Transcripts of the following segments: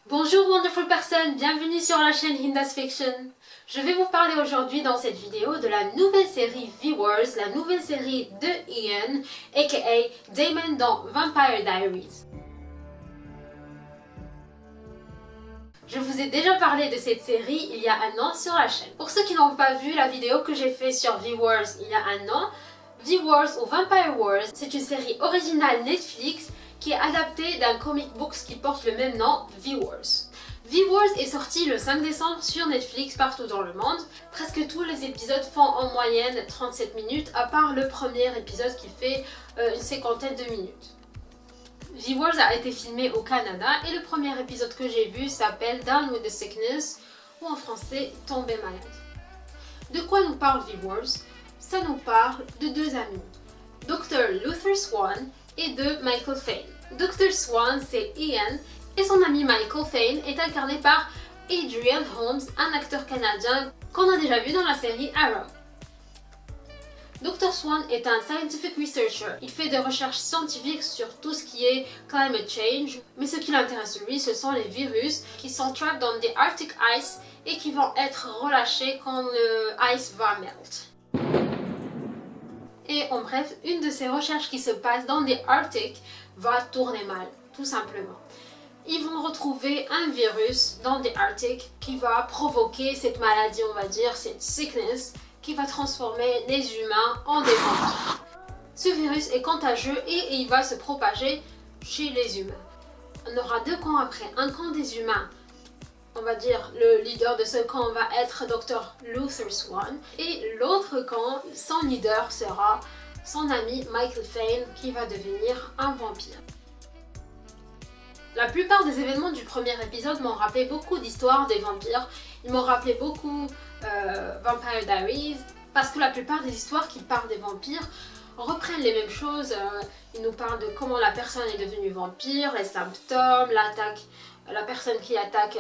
Bonjour wonderful person, bienvenue sur la chaîne Hinda's Fiction. Je vais vous parler aujourd'hui dans cette vidéo de la nouvelle série V-Wars, la nouvelle série de Ian, aka Damon dans Vampire Diaries. Je vous ai déjà parlé de cette série il y a un an sur la chaîne. Pour ceux qui n'ont pas vu la vidéo que j'ai fait sur V-Wars il y a un an, V-Wars ou Vampire Wars, c'est une série originale Netflix qui est adaptée d'un comic book qui porte le même nom, V-Wars. V-Wars est sorti le 5 décembre sur Netflix partout dans le monde. Presque tous les épisodes font en moyenne 37 minutes, à part le premier épisode qui fait une cinquantaine de minutes. V-Wars a été filmé au Canada et le premier épisode que j'ai vu s'appelle Down with the Sickness, ou en français Tomber malade. De quoi nous parle V-Wars? Ça nous parle de deux amis, Dr. Luther Swan et de Michael Fane. Dr. Swan, c'est Ian, et son ami Michael Fane est incarné par Adrian Holmes, un acteur canadien qu'on a déjà vu dans la série Arrow. Dr. Swan est un scientific researcher. Il fait des recherches scientifiques sur tout ce qui est climate change, mais ce qui l'intéresse lui, ce sont les virus qui sont trapped dans des Arctic ice et qui vont être relâchés quand le ice va melt. Et en bref, une de ces recherches qui se passe dans des Arctic va tourner mal, tout simplement. Ils vont retrouver un virus dans des Arctic qui va provoquer cette maladie, on va dire, cette sickness, qui va transformer les humains en des vampires. Ce virus est contagieux et il va se propager chez les humains. On aura deux camps après, un camp des humains. On va dire le leader de ce camp va être Dr. Luther Swan et l'autre camp, son leader sera son ami Michael Fane qui va devenir un vampire. La plupart des événements du premier épisode m'ont rappelé beaucoup d'histoires des vampires. Ils m'ont rappelé beaucoup Vampire Diaries parce que la plupart des histoires qui parlent des vampires reprennent les mêmes choses. Ils nous parlent de comment la personne est devenue vampire, les symptômes, l'attaque, la personne qui attaque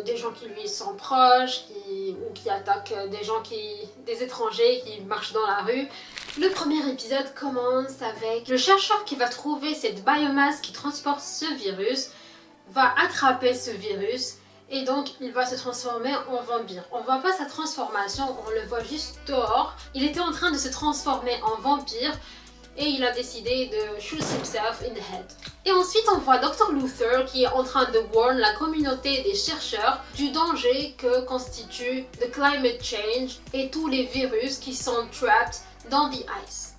des gens qui lui sont proches, ou qui attaque des étrangers qui marchent dans la rue. Le premier épisode commence avec le chercheur qui va trouver cette biomasse qui transporte ce virus, va attraper ce virus et donc il va se transformer en vampire. On voit pas sa transformation, on le voit juste dehors. Il était en train de se transformer en vampire et il a décidé de shoot himself in the head. Et ensuite on voit Dr. Luther qui est en train de warn la communauté des chercheurs du danger que constitue le climate change et tous les virus qui sont trapped dans the ice.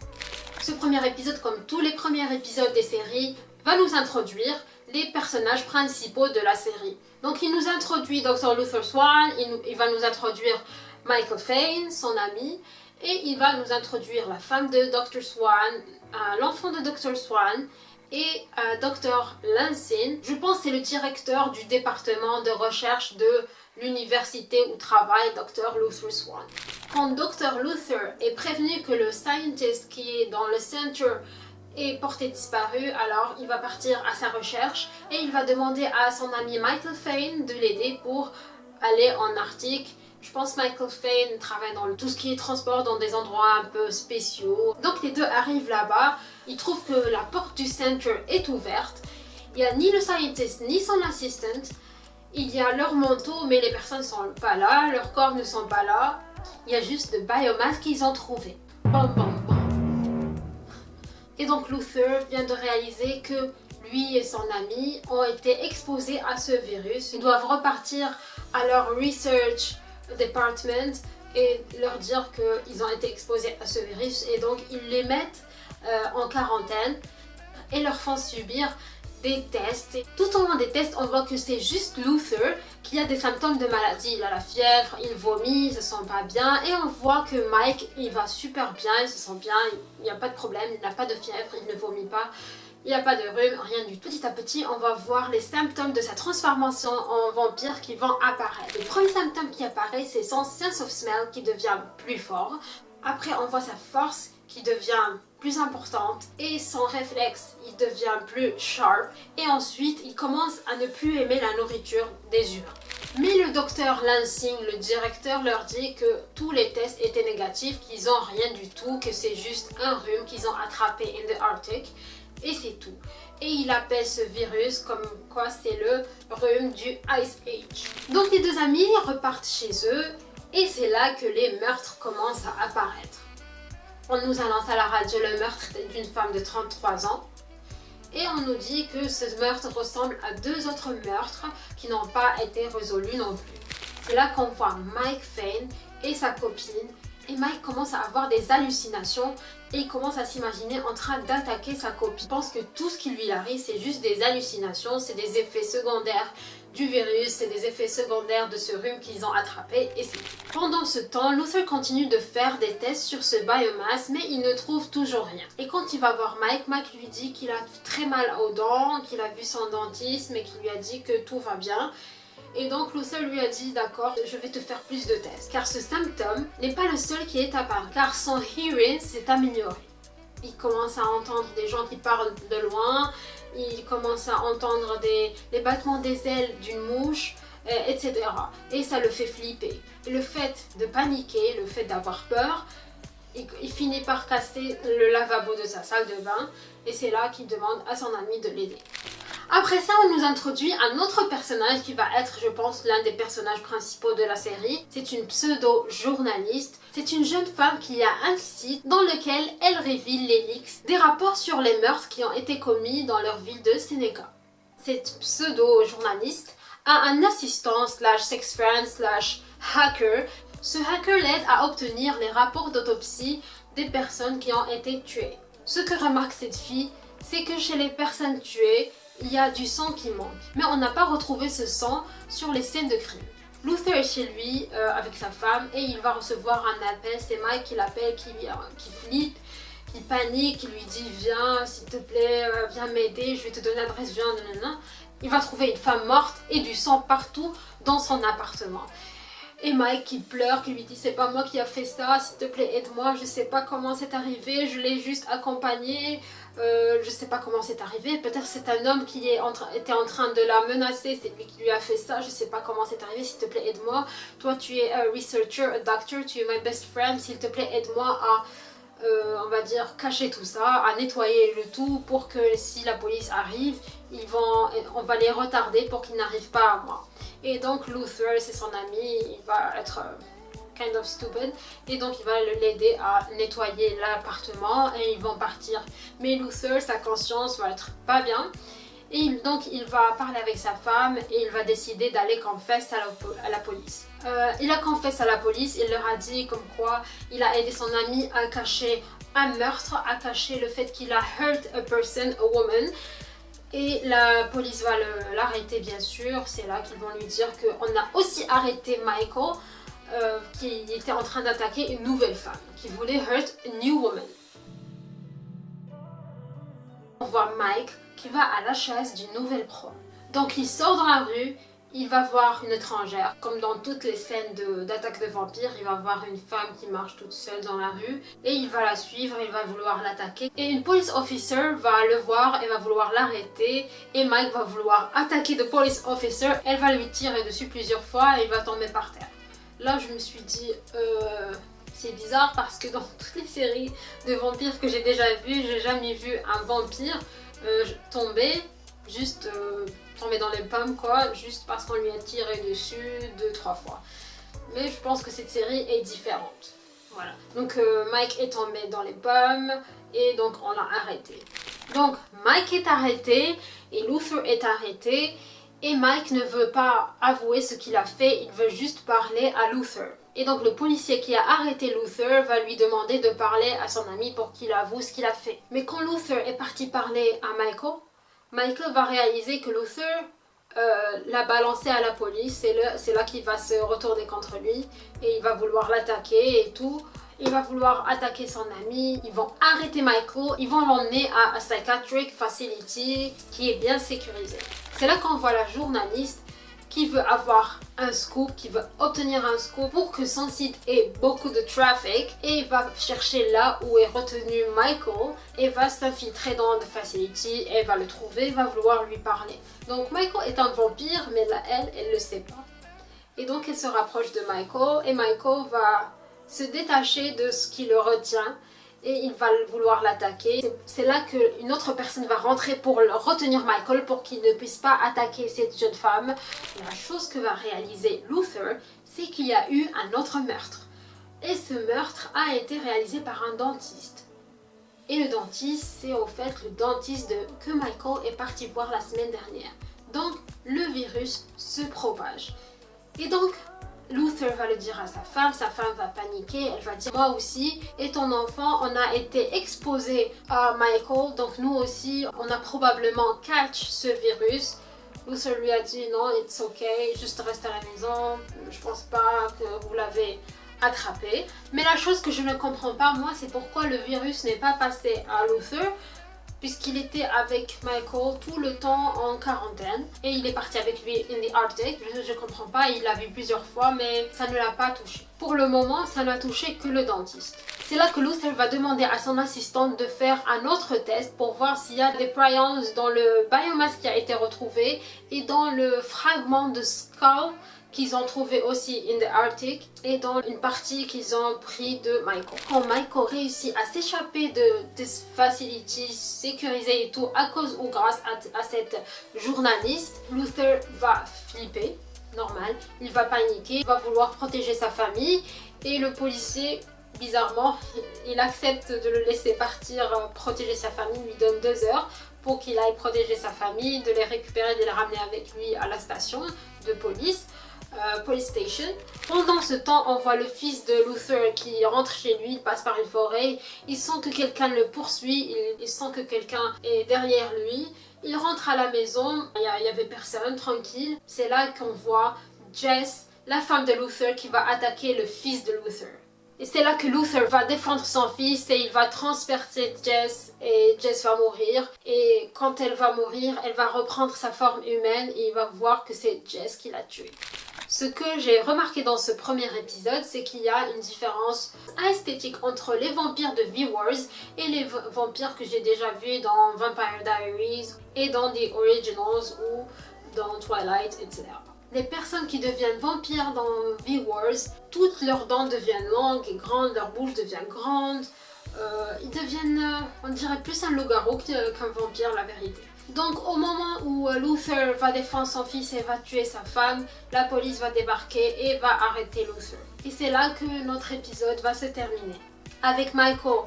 Ce premier épisode, comme tous les premiers épisodes des séries, va nous introduire les personnages principaux de la série. Donc il nous introduit Dr. Luther Swan, il va nous introduire Michael Fane, son ami, et il va nous introduire la femme de Dr. Swan, l'enfant de Dr. Swan, et Dr. Lansing. Je pense que c'est le directeur du département de recherche de l'université où travaille Dr. Luther Swan. Quand Dr. Luther est prévenu que le scientist qui est dans le center est porté disparu, alors il va partir à sa recherche et il va demander à son ami Michael Fane de l'aider pour aller en Arctique. Je pense que Michael Fane travaille dans tout ce qui est transport dans des endroits un peu spéciaux. Donc les deux arrivent là-bas, ils trouvent que la porte du center est ouverte. Il n'y a ni le scientist ni son assistant. Il y a leur manteau mais les personnes ne sont pas là, leurs corps ne sont pas là. Il y a juste de biomasse qu'ils ont trouvé. Bam, bam, bam. Et donc Luther vient de réaliser que lui et son ami ont été exposés à ce virus. Ils doivent repartir à leur research department et leur dire qu'ils ont été exposés à ce virus et donc ils les mettent en quarantaine et leur font subir des tests. Et tout au long des tests, on voit que c'est juste Luther qui a des symptômes de maladie. Il a la fièvre, il vomit, il se sent pas bien et on voit que Mike, il va super bien, il se sent bien, il n'y a pas de problème, il n'a pas de fièvre, il ne vomit pas. Il n'y a pas de rhume, rien du tout. Petit à petit, on va voir les symptômes de sa transformation en vampire qui vont apparaître. Le premier symptôme qui apparaît, c'est son sense of smell qui devient plus fort. Après, on voit sa force qui devient plus importante et son réflexe, il devient plus sharp. Et ensuite, il commence à ne plus aimer la nourriture des humains. Mais le docteur Lansing, le directeur, leur dit que tous les tests étaient négatifs, qu'ils n'ont rien du tout, que c'est juste un rhume qu'ils ont attrapé in the Arctic. Et c'est tout. et il appelle ce virus comme quoi c'est le rhume du Ice Age. Donc les deux amis repartent chez eux et c'est là que les meurtres commencent à apparaître. On nous annonce à la radio le meurtre d'une femme de 33 ans et on nous dit que ce meurtre ressemble à deux autres meurtres qui n'ont pas été résolus non plus. C'est là qu'on voit Mike Fain et sa copine et Mike commence à avoir des hallucinations et il commence à s'imaginer en train d'attaquer sa copine. Je pense que tout ce qui lui arrive c'est juste des hallucinations, c'est des effets secondaires du virus, c'est des effets secondaires de ce rhume qu'ils ont attrapé et c'est tout. Pendant ce temps, Luther continue de faire des tests sur ce biomass mais il ne trouve toujours rien. Et quand il va voir Mike, Mike lui dit qu'il a très mal aux dents, qu'il a vu son dentiste mais qu'il lui a dit que tout va bien. Et donc Luther lui a dit d'accord, je vais te faire plus de tests car ce symptôme n'est pas le seul qui est apparu car son hearing s'est amélioré. Il commence à entendre des gens qui parlent de loin, il commence à entendre les battements des ailes d'une mouche, etc. Et ça le fait flipper. Et le fait de paniquer, le fait d'avoir peur, il finit par casser le lavabo de sa salle de bain et c'est là qu'il demande à son ami de l'aider. Après ça, on nous introduit un autre personnage qui va être, je pense, l'un des personnages principaux de la série. C'est une pseudo-journaliste. C'est une jeune femme qui a un site dans lequel elle révèle les leaks des rapports sur les meurtres qui ont été commis dans leur ville de Seneca. Cette pseudo-journaliste a un assistant slash sex friend slash hacker. Ce hacker l'aide à obtenir les rapports d'autopsie des personnes qui ont été tuées. Ce que remarque cette fille, c'est que chez les personnes tuées, il y a du sang qui manque. Mais on n'a pas retrouvé ce sang sur les scènes de crime. Luther est chez lui avec sa femme et il va recevoir un appel. C'est Mike qui l'appelle, qui flippe, qui panique, qui lui dit viens s'il te plaît, viens m'aider, je vais te donner l'adresse, viens, nanana. Il va trouver une femme morte et du sang partout dans son appartement. Et Mike qui pleure, qui lui dit c'est pas moi qui a fait ça, s'il te plaît aide-moi, je sais pas comment c'est arrivé, je l'ai juste accompagné, je sais pas comment c'est arrivé, peut-être c'est un homme qui était en train de la menacer, c'est lui qui lui a fait ça, je sais pas comment c'est arrivé, s'il te plaît aide-moi, toi tu es un researcher, un doctor, tu es my best friend, s'il te plaît aide-moi à on va dire cacher tout ça, à nettoyer le tout pour que si la police arrive, on va les retarder pour qu'ils n'arrivent pas à moi. Et donc Luther, c'est son ami, il va être kind of stupid et donc il va l'aider à nettoyer l'appartement et ils vont partir. Mais Luther, sa conscience va être pas bien et donc il va parler avec sa femme et il va décider d'aller confesser à la police. Il a confessé à la police, il leur a dit comme quoi il a aidé son ami à cacher un meurtre, à cacher le fait qu'il a hurt a person, a woman. Et la police va l'arrêter bien sûr, c'est là qu'ils vont lui dire qu'on a aussi arrêté Michael qui était en train d'attaquer une nouvelle femme, qui voulait hurt a new woman. On voit Mike qui va à la chasse d'une nouvelle proie. Donc il sort dans la rue, il va voir une étrangère. Comme dans toutes les scènes d'attaque de vampires, il va voir une femme qui marche toute seule dans la rue et il va la suivre, il va vouloir l'attaquer. Et une police officer va le voir et va vouloir l'arrêter et Mike va vouloir attaquer le police officer. Elle va lui tirer dessus plusieurs fois et il va tomber par terre. Là je me suis dit c'est bizarre parce que dans toutes les séries de vampires que j'ai déjà vues, j'ai jamais vu un vampire tomber juste tomber dans les pommes quoi, juste parce qu'on lui a tiré dessus 2-3 fois. Mais je pense que cette série est différente. Voilà. Donc Mike est tombé dans les pommes et donc on l'a arrêté. Donc Mike est arrêté et Luther est arrêté et Mike ne veut pas avouer ce qu'il a fait, il veut juste parler à Luther. Et donc le policier qui a arrêté Luther va lui demander de parler à son ami pour qu'il avoue ce qu'il a fait. Mais quand Luther est parti parler à Michael va réaliser que Luther l'a balancé à la police, c'est là qu'il va se retourner contre lui et il va vouloir l'attaquer et tout. Il va vouloir attaquer son ami, ils vont arrêter Michael, ils vont l'emmener à un psychiatric facility qui est bien sécurisé. C'est là qu'on voit la journaliste qui veut avoir un scoop, qui veut obtenir un scoop pour que son site ait beaucoup de trafic et va chercher là où est retenu Michael et va s'infiltrer dans le facility et va le trouver, va vouloir lui parler. Donc Michael est un vampire mais là elle le sait pas. Et donc elle se rapproche de Michael et Michael va se détacher de ce qui le retient et il va vouloir l'attaquer. C'est là qu'une autre personne va rentrer pour retenir Michael pour qu'il ne puisse pas attaquer cette jeune femme. La chose que va réaliser Luther, c'est qu'il y a eu un autre meurtre. Et ce meurtre a été réalisé par un dentiste. Et le dentiste, c'est au fait le dentiste que Michael est parti voir la semaine dernière. Donc le virus se propage. Et donc Luther va le dire à sa femme va paniquer, elle va dire moi aussi et ton enfant on a été exposé à Michael, donc nous aussi on a probablement catch ce virus. Luther lui a dit non, it's okay, juste reste à la maison, je pense pas que vous l'avez attrapé. Mais la chose que je ne comprends pas moi, c'est pourquoi le virus n'est pas passé à Luther, puisqu'il était avec Michael tout le temps en quarantaine et il est parti avec lui in the Arctic. Je comprends pas, il l'a vu plusieurs fois mais ça ne l'a pas touché. Pour le moment, ça n'a touché que le dentiste. C'est là que Luther va demander à son assistante de faire un autre test pour voir s'il y a des prions dans le biomass qui a été retrouvé et dans le fragment de skull qu'ils ont trouvé aussi in the Arctic et dans une partie qu'ils ont pris de Michael. Quand Michael réussit à s'échapper de this facility sécurisée et tout à cause ou grâce à cette journaliste, Luther va flipper, normal, il va paniquer, il va vouloir protéger sa famille et le policier, bizarrement, il accepte de le laisser partir protéger sa famille, lui donne 2 heures pour qu'il aille protéger sa famille, de les récupérer, de les ramener avec lui à la station de police. Police station. Pendant ce temps, on voit le fils de Luther qui rentre chez lui, il passe par une forêt, il sent que quelqu'un le poursuit, il sent que quelqu'un est derrière lui. Il rentre à la maison, il y avait personne, tranquille. C'est là qu'on voit Jess, la femme de Luther, qui va attaquer le fils de Luther. Et c'est là que Luther va défendre son fils et il va transpercer Jess et Jess va mourir. Et quand elle va mourir, elle va reprendre sa forme humaine et il va voir que c'est Jess qui l'a tuée. Ce que j'ai remarqué dans ce premier épisode, c'est qu'il y a une différence esthétique entre les vampires de V-Wars et les vampires que j'ai déjà vus dans Vampire Diaries et dans The Originals ou dans Twilight, etc. Les personnes qui deviennent vampires dans V-Wars, toutes leurs dents deviennent longues et grandes, leur bouche devient grande. Ils deviennent, on dirait plus un loup-garou qu'un vampire, la vérité. Donc au moment où Luther va défendre son fils et va tuer sa femme, la police va débarquer et va arrêter Luther. Et c'est là que notre épisode va se terminer. Avec Michael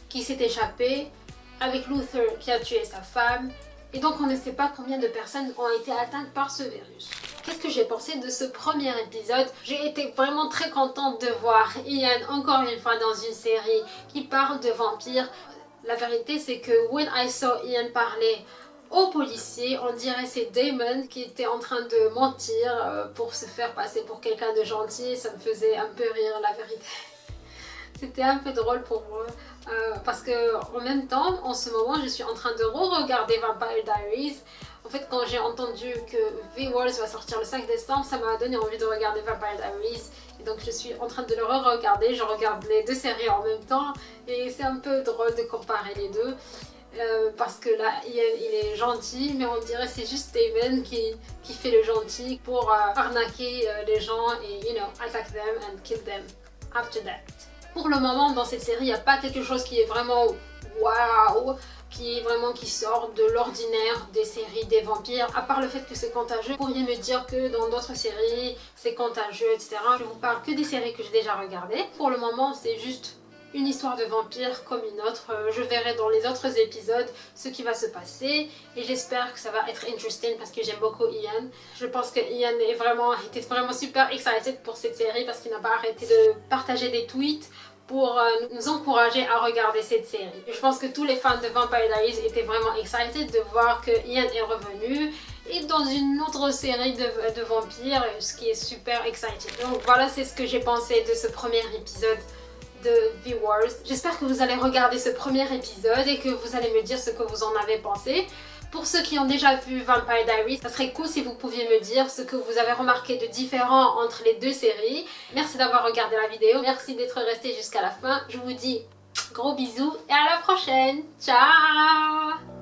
qui s'est échappé, avec Luther qui a tué sa femme, et donc on ne sait pas combien de personnes ont été atteintes par ce virus. Qu'est-ce que j'ai pensé de ce premier épisode? J'ai été vraiment très contente de voir Ian encore une fois dans une série qui parle de vampires. La vérité c'est que when I saw Ian parler au policier, on dirait c'est Damon qui était en train de mentir pour se faire passer pour quelqu'un de gentil. Ça me faisait un peu rire, la vérité. C'était un peu drôle pour moi parce que en même temps, en ce moment, je suis en train de re-regarder Vampire Diaries. En fait, quand j'ai entendu que V-Wars va sortir le 5 décembre, ça m'a donné envie de regarder Vampire Diaries. Et donc je suis en train de le re-regarder, je regarde les 2 séries en même temps et c'est un peu drôle de comparer les deux. Parce que là, il est gentil, mais on dirait c'est juste Damon qui fait le gentil pour arnaquer les gens et, attack them and kill them after that. Pour le moment, dans cette série, il n'y a pas quelque chose qui est vraiment waouh, qui sort de l'ordinaire des séries des vampires, à part le fait que c'est contagieux. Vous pourriez me dire que dans d'autres séries, c'est contagieux, etc. Je vous parle que des séries que j'ai déjà regardées. Pour le moment, c'est juste une histoire de vampire comme une autre. Je verrai dans les autres épisodes ce qui va se passer et j'espère que ça va être interesting parce que j'aime beaucoup Ian. Je pense que Ian était vraiment super excited pour cette série parce qu'il n'a pas arrêté de partager des tweets pour nous encourager à regarder cette série. Je pense que tous les fans de Vampire Diaries étaient vraiment excited de voir que Ian est revenu et dans une autre série de vampires, ce qui est super exciting. Donc voilà, c'est ce que j'ai pensé de ce premier épisode de V-Wars. J'espère que vous allez regarder ce premier épisode et que vous allez me dire ce que vous en avez pensé. Pour ceux qui ont déjà vu Vampire Diaries, ça serait cool si vous pouviez me dire ce que vous avez remarqué de différent entre les 2 séries. Merci d'avoir regardé la vidéo, merci d'être resté jusqu'à la fin. Je vous dis gros bisous et à la prochaine. Ciao!